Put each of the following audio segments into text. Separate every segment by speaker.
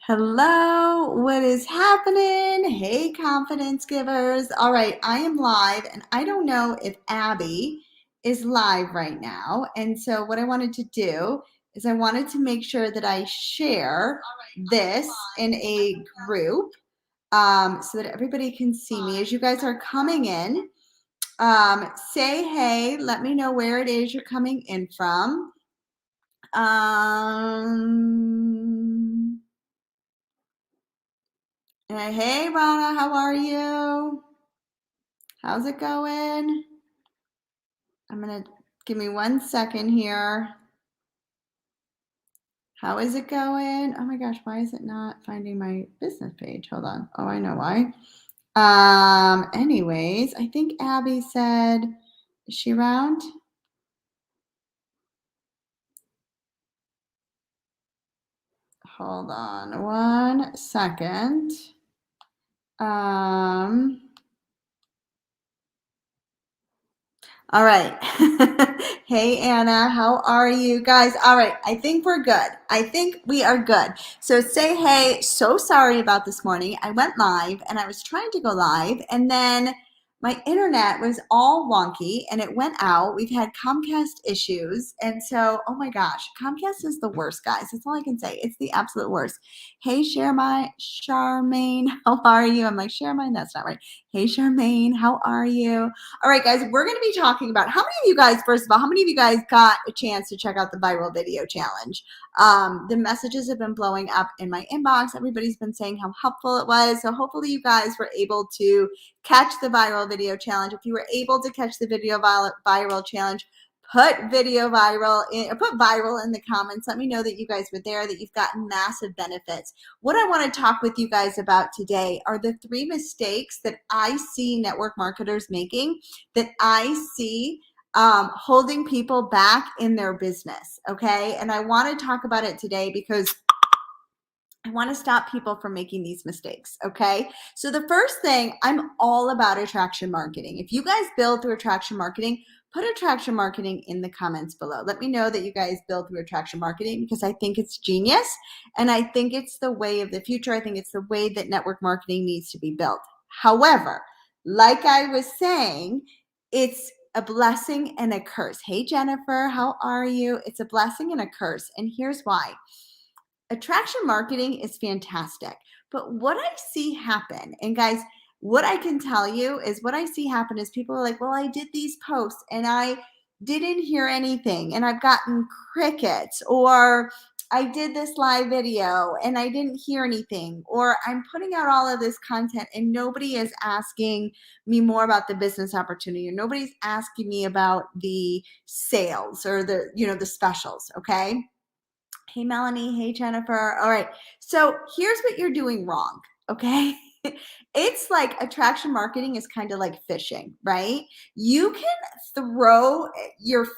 Speaker 1: Hello, what is happening? Hey, confidence givers. All right, I am live, and I don't know if Abby is live right now. And so, what I wanted to do is I wanted to make sure that I share this in a group so that everybody can see me. As you guys are coming in, say hey, let me know where it is you're coming in from. Hey, Rana, how are you? How's it going? I'm going to give me 1 second here. How is it going? Oh my gosh, why is it not finding my business page? Hold on. Oh, I know why. Anyways, I think Abby said, is she around? Hold on 1 second. All right. Hey, Anna, how are you guys? All right. I think we're good. I think we are good. So say hey. So sorry about this morning. I went live and I was trying to go live and then my internet was all wonky and it went out. We've had Comcast issues. And so, oh my gosh, Comcast is the worst, guys. That's all I can say. It's the absolute worst. Hey, Charmaine, how are you? I'm like, Charmaine, that's not right. Hey, Charmaine, how are you? All right, guys, we're going to be talking about how many of you guys, first of all, how many of you guys got a chance to check out the viral video challenge? The messages have been blowing up in my inbox. Everybody's been saying how helpful it was. So hopefully you guys were able to catch the viral video challenge. If you were able to catch the video viral challenge, put viral in the comments. Let me know that you guys were there, that you've gotten massive benefits. What I want to talk with you guys about today are the 3 mistakes that I see network marketers making, that I see holding people back in their business. Okay. And I want to talk about it today because I want to stop people from making these mistakes. Okay. So the first thing, I'm all about attraction marketing. If you guys build through attraction marketing, put attraction marketing in the comments below. Let me know that you guys build through attraction marketing because I think it's genius. And I think it's the way of the future. I think it's the way that network marketing needs to be built. However, like I was saying, it's a blessing and a curse. Hey, Jennifer, how are you? It's a blessing and a curse. And here's why. Attraction marketing is fantastic, but what I see happen, and guys, what I can tell you is what I see happen is people are like, well, I did these posts and I didn't hear anything and I've gotten crickets, or I did this live video and I didn't hear anything, or I'm putting out all of this content and nobody is asking me more about the business opportunity, or nobody's asking me about the sales or the specials. Okay. Hey, Melanie. Hey, Jennifer. All right. So here's what you're doing wrong. Okay. It's like attraction marketing is kind of like fishing, right? You can throw your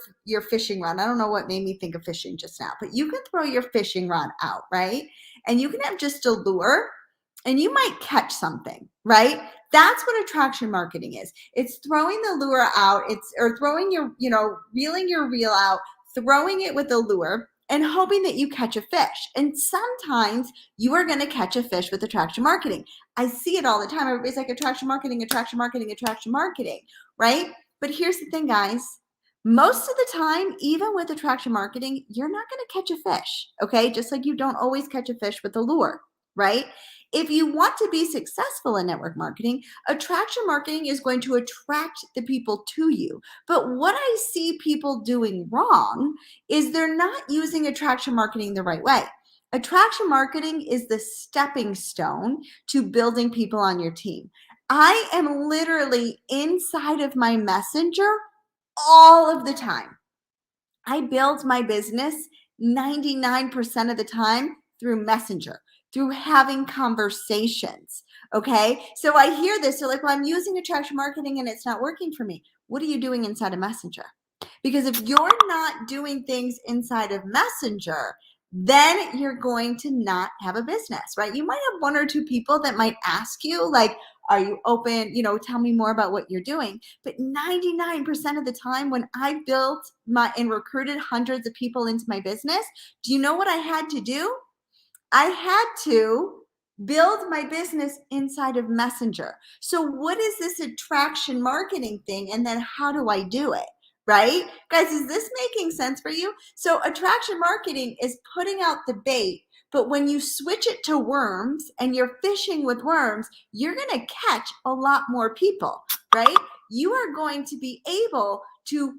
Speaker 1: fishing rod. I don't know what made me think of fishing just now, but you can throw your fishing rod out, right? And you can have just a lure and you might catch something, right? That's what attraction marketing is. It's throwing the lure out. Or throwing reeling your reel out, throwing it with a lure and hoping that you catch a fish. And sometimes you are going to catch a fish with attraction marketing. I see it all the time. Everybody's like attraction marketing, attraction marketing, attraction marketing, right? But here's the thing, guys. Most of the time, even with attraction marketing, you're not going to catch a fish, okay? Just like you don't always catch a fish with a lure, right? If you want to be successful in network marketing, attraction marketing is going to attract the people to you. But what I see people doing wrong is they're not using attraction marketing the right way. Attraction marketing is the stepping stone to building people on your team. I am literally inside of my messenger all of the time. I build my business 99% of the time through messenger, through having conversations. Okay. So I hear this. They're like, well, I'm using attraction marketing and it's not working for me. What are you doing inside of messenger? Because if you're not doing things inside of messenger, then you're going to not have a business, right? You might have 1 or 2 people that might ask you, like, are you open? Tell me more about what you're doing. But 99% of the time when I built and recruited hundreds of people into my business, do you know what I had to do? I had to build my business inside of Messenger. So what is this attraction marketing thing? And then how do I do it? Right? Guys, is this making sense for you? So attraction marketing is putting out the bait, but when you switch it to worms and you're fishing with worms, you're going to catch a lot more people, right? You are going to be able to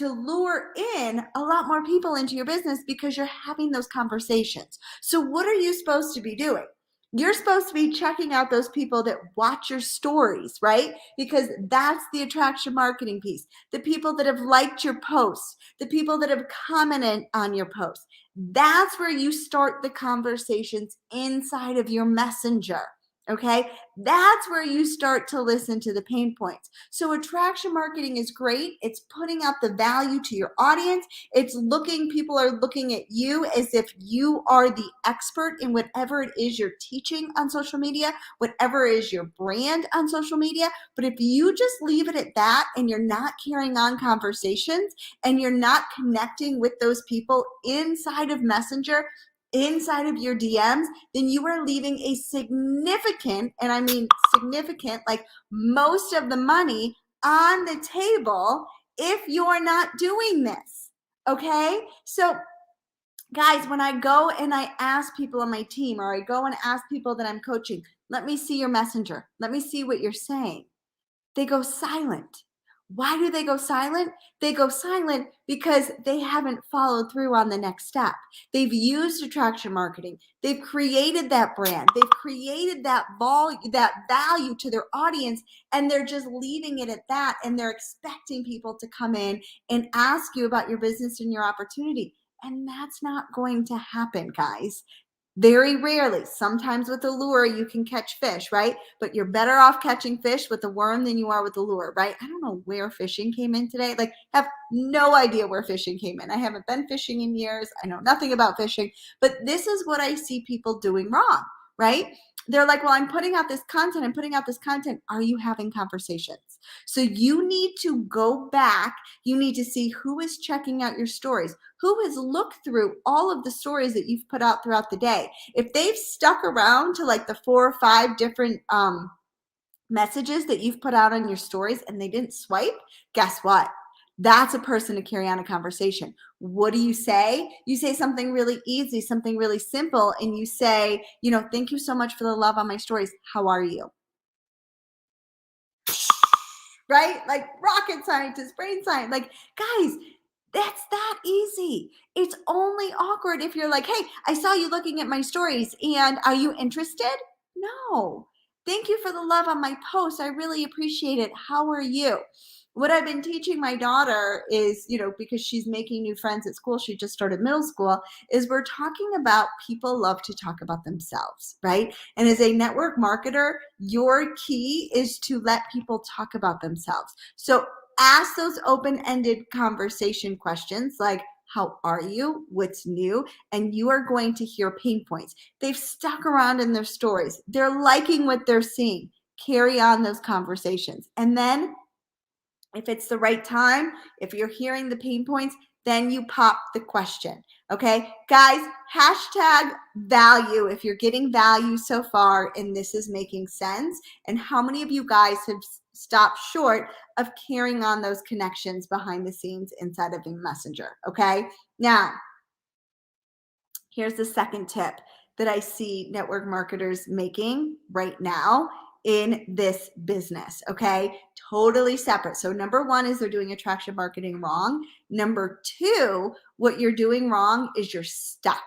Speaker 1: lure in a lot more people into your business because you're having those conversations. So what are you supposed to be doing? You're supposed to be checking out those people that watch your stories, right? Because that's the attraction marketing piece. The people that have liked your posts, the people that have commented on your posts. That's where you start the conversations inside of your messenger. Okay, that's where you start to listen to the pain points. So attraction marketing is great. It's putting out the value to your audience. People are looking at you as if you are the expert in whatever it is you're teaching on social media, whatever is your brand on social media. But if you just leave it at that and you're not carrying on conversations and you're not connecting with those people inside of Messenger, inside of your DMs, then you are leaving a significant, and I mean significant, like most of the money on the table if you're not doing this. Okay? So guys, when I go and I ask people on my team, or I go and ask people that I'm coaching, let me see your messenger. Let me see what you're saying. They go silent. Why do they go silent? They go silent because they haven't followed through on the next step. They've used attraction marketing. They've created that brand. They've created that value to their audience, and they're just leaving it at that, and they're expecting people to come in and ask you about your business and your opportunity. And that's not going to happen, guys. Very rarely. Sometimes with a lure, you can catch fish, right? But you're better off catching fish with a worm than you are with a lure, right? I don't know where fishing came in today. Like, have no idea where fishing came in. I haven't been fishing in years. I know nothing about fishing, but this is what I see people doing wrong, right? They're like, well, I'm putting out this content. I'm putting out this content. Are you having conversations? So you need to go back. You need to see who is checking out your stories, who has looked through all of the stories that you've put out throughout the day. If they've stuck around to like the 4 or 5 different messages that you've put out on your stories and they didn't swipe, guess what? That's a person to carry on a conversation. What do you say? You say something really easy, something really simple, and you say, thank you so much for the love on my stories. How are you? Right? Like rocket scientist, brain science. Like, guys, that's that easy. It's only awkward if you're like, hey, I saw you looking at my stories and are you interested? No. Thank you for the love on my post. I really appreciate it. How are you? What I've been teaching my daughter is, because she's making new friends at school, she just started middle school, is we're talking about people love to talk about themselves, right? And as a network marketer, your key is to let people talk about themselves. So ask those open-ended conversation questions like, how are you? What's new? And you are going to hear pain points. They've stuck around in their stories. They're liking what they're seeing. Carry on those conversations. And then if it's the right time, if you're hearing the pain points, then you pop the question. Okay, guys, hashtag value if you're getting value so far and this is making sense. And how many of you guys have stopped short of carrying on those connections behind the scenes inside of a messenger? Okay, now here's the second tip that I see network marketers making right now in this business, okay? Totally separate. So number 1 is they're doing attraction marketing wrong. Number 2, what you're doing wrong is you're stuck,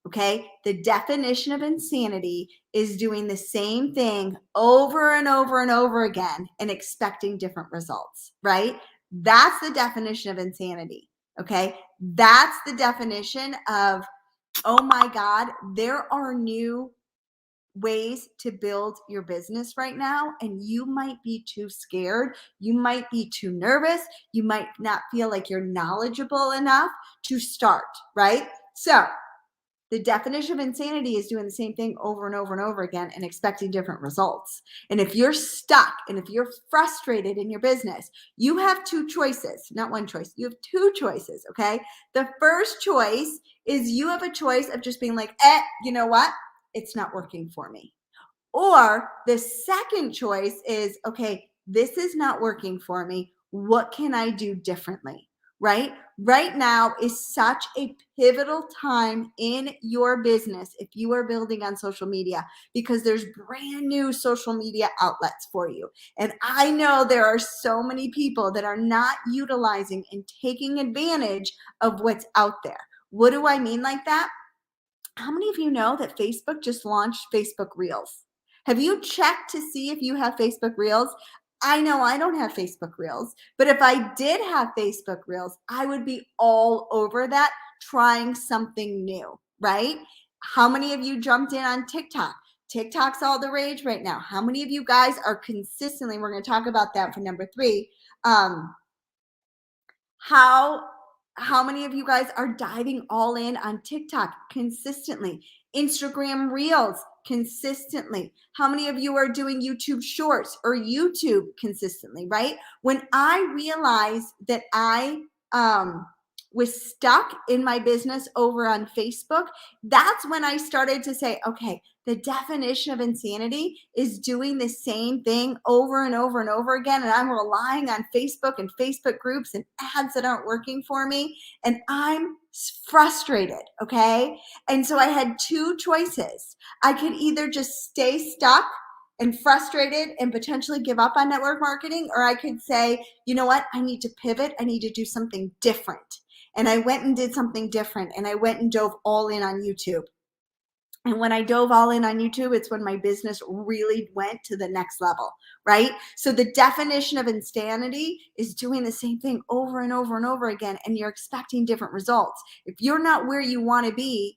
Speaker 1: okay? The definition of insanity is doing the same thing over and over and over again and expecting different results, right? That's the definition of insanity, okay? That's the definition of, oh my God, there are new ways to build your business right now, and you might be too scared. You might be too nervous. You might not feel like you're knowledgeable enough to start, right? So The definition of insanity is doing the same thing over and over and over again and expecting different results. And if you're stuck and if you're frustrated in your business, you have two choices, not one choice. You have two choices, okay? The first choice is you have a choice of just being like, you know what? It's not working for me. Or the second choice is, okay, this is not working for me. What can I do differently? Right? Right now is such a pivotal time in your business if you are building on social media, because there's brand new social media outlets for you. And I know there are so many people that are not utilizing and taking advantage of what's out there. What do I mean like that? How many of you know that Facebook just launched Facebook Reels? Have you checked to see if you have Facebook Reels? I know I don't have Facebook Reels, but if I did have Facebook Reels, I would be all over that, trying something new, right? How many of you jumped in on TikTok? TikTok's all the rage right now. How many of you guys are consistently, we're going to talk about that for number 3, how how many of you guys are diving all in on TikTok consistently? Instagram Reels consistently? How many of you are doing YouTube Shorts or YouTube consistently, right? When I realized that I was stuck in my business over on Facebook, that's when I started to say, okay, the definition of insanity is doing the same thing over and over and over again. And I'm relying on Facebook and Facebook groups and ads that aren't working for me. And I'm frustrated. Okay. And so I had two choices. I could either just stay stuck and frustrated and potentially give up on network marketing, or I could say, you know what? I need to pivot. I need to do something different. And I went and did something different. And I went and dove all in on YouTube. And when I dove all in on YouTube, it's when my business really went to the next level, right? So the definition of insanity is doing the same thing over and over and over again, and you're expecting different results. If you're not where you want to be,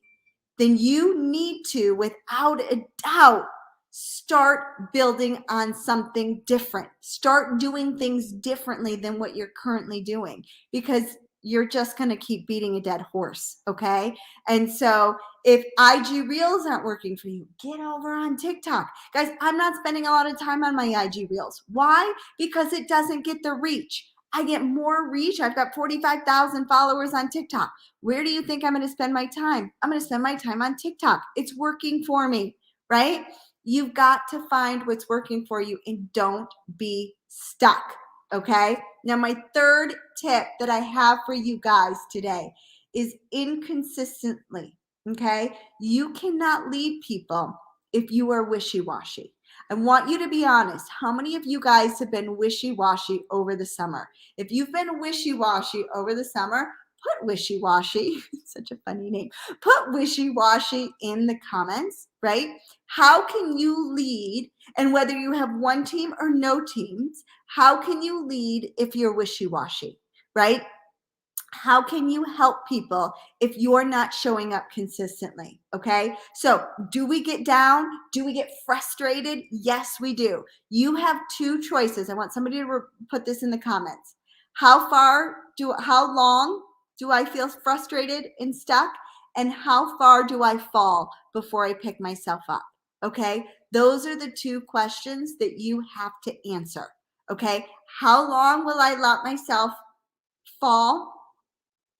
Speaker 1: then you need to, without a doubt, start building on something different. Start doing things differently than what you're currently doing, because you're just going to keep beating a dead horse, okay? And so if IG Reels aren't working for you, get over on TikTok. Guys, I'm not spending a lot of time on my IG Reels. Why? Because it doesn't get the reach. I get more reach. I've got 45,000 followers on TikTok. Where do you think I'm going to spend my time? I'm going to spend my time on TikTok. It's working for me, right? You've got to find what's working for you and don't be stuck, okay? Now, my third tip that I have for you guys today is inconsistently, okay? You cannot lead people if you are wishy-washy. I want you to be honest. How many of you guys have been wishy-washy over the summer? If you've been wishy-washy over the summer, put wishy-washy, such a funny name, put wishy-washy in the comments, right? How can you lead? And whether you have one team or no teams, how can you lead if you're wishy-washy, right? How can you help people if you're not showing up consistently? Okay. So, do we get down? Do we get frustrated? Yes, we do. You have two choices. I want somebody to put this in the comments. How long do I feel frustrated and stuck? And how far do I fall before I pick myself up? Okay. Those are the two questions that you have to answer. Okay. How long will I let myself fall?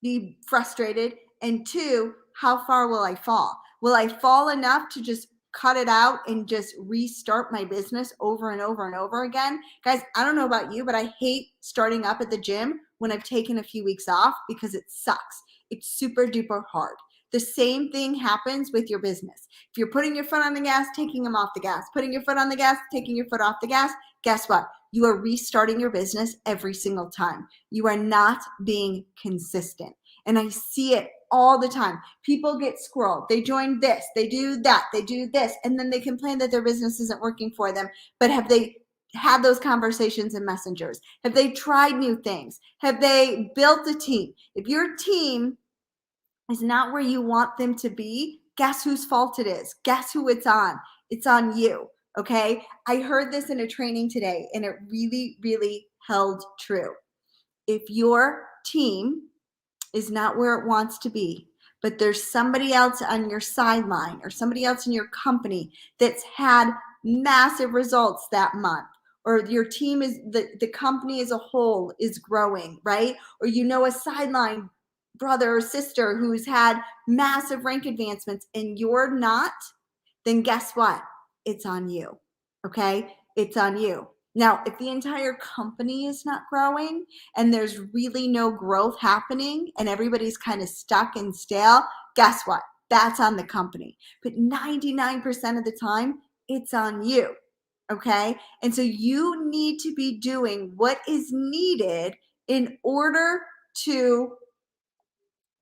Speaker 1: Be frustrated? And two, how far will I fall? Will I fall enough to just cut it out and just restart my business over and over and over again? Guys, I don't know about you, but I hate starting up at the gym when I've taken a few weeks off, because it sucks. It's super duper hard. The same thing happens with your business. If you're putting your foot on the gas, taking them off the gas, putting your foot on the gas, taking your foot off the gas, guess what? You are restarting your business every single time. You are not being consistent. And I see it all the time. People get squirreled. They join this, they do that, they do this, and then they complain that their business isn't working for them. But have they had those conversations in messengers? Have they tried new things? Have they built a team? If your team is not where you want them to be, guess whose fault it is? Guess who it's on? It's on you. Okay. I heard this in a training today, and it really, really held true. If your team is not where it wants to be, but there's somebody else on your sideline or somebody else in your company that's had massive results that month, or your team is, the company as a whole is growing, right? Or you know a sideline brother or sister who's had massive rank advancements and you're not, then guess what? It's on you, okay? It's on you. Now, if the entire company is not growing and there's really no growth happening and everybody's kind of stuck and stale, guess what? That's on the company. But 99% of the time, it's on you, okay? And so you need to be doing what is needed in order to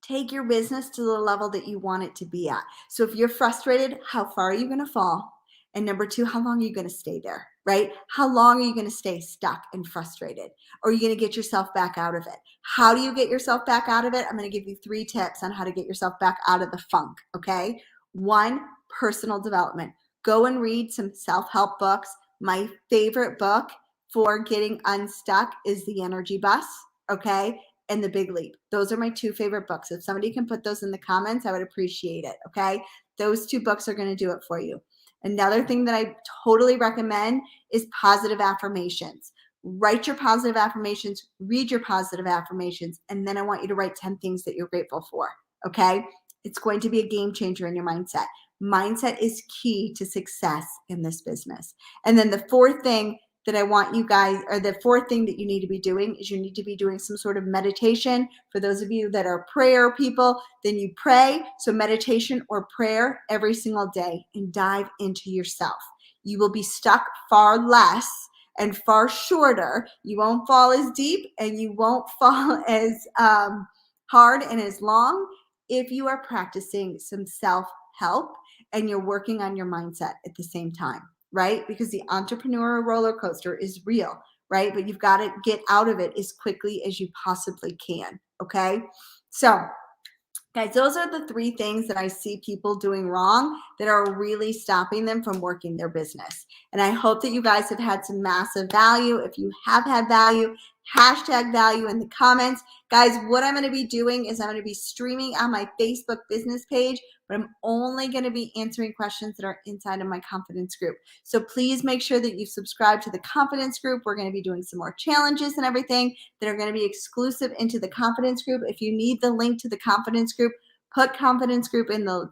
Speaker 1: take your business to the level that you want it to be at. So if you're frustrated, how far are you going to fall? And number two, how long are you going to stay there, right? How long are you going to stay stuck and frustrated? Or are you going to get yourself back out of it? How do you get yourself back out of it? I'm going to give you 3 tips on how to get yourself back out of the funk, okay? 1, personal development. Go and read some self-help books. My favorite book for getting unstuck is The Energy Bus, okay? And The Big Leap. Those are my 2 favorite books. If somebody can put those in the comments, I would appreciate it, okay? Those 2 books are going to do it for you. Another thing that I totally recommend is positive affirmations. Write your positive affirmations, read your positive affirmations, and then I want you to write 10 things that you're grateful for, okay? It's going to be a game changer in your mindset. Mindset is key to success in this business. And then the 4th thing that I want you guys, or the 4th thing that you need to be doing is you need to be doing some sort of meditation. For those of you that are prayer people, then you pray. So meditation or prayer every single day and dive into yourself. You will be stuck far less and far shorter. You won't fall as deep and you won't fall as hard and as long if you are practicing some self-help and you're working on your mindset at the same time, right? Because the entrepreneurial roller coaster is real, right? But you've got to get out of it as quickly as you possibly can, okay? So, guys, those are the 3 things that I see people doing wrong that are really stopping them from working their business. And I hope that you guys have had some massive value. If you have had value, hashtag value in the comments. Guys, what I'm going to be doing is I'm going to be streaming on my Facebook business page, but I'm only going to be answering questions that are inside of my confidence group. So please make sure that you subscribe to the confidence group. We're going to be doing some more challenges and everything that are going to be exclusive into the confidence group. If you need the link to the confidence group, put confidence group in the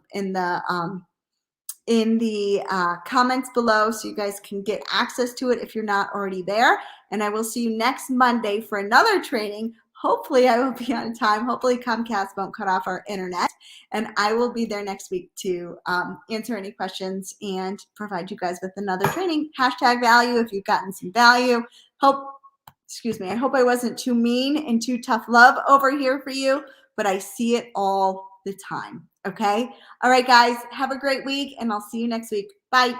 Speaker 1: comments below so you guys can get access to it if you're not already there. And I will see you next Monday for another training. Hopefully I will be on time. Hopefully Comcast won't cut off our internet. And I will be there next week to answer any questions and provide you guys with another training. Hashtag value if you've gotten some value. I hope I wasn't too mean and too tough love over here for you, but I see it all the time, okay? All right, guys, have a great week, and I'll see you next week. Bye.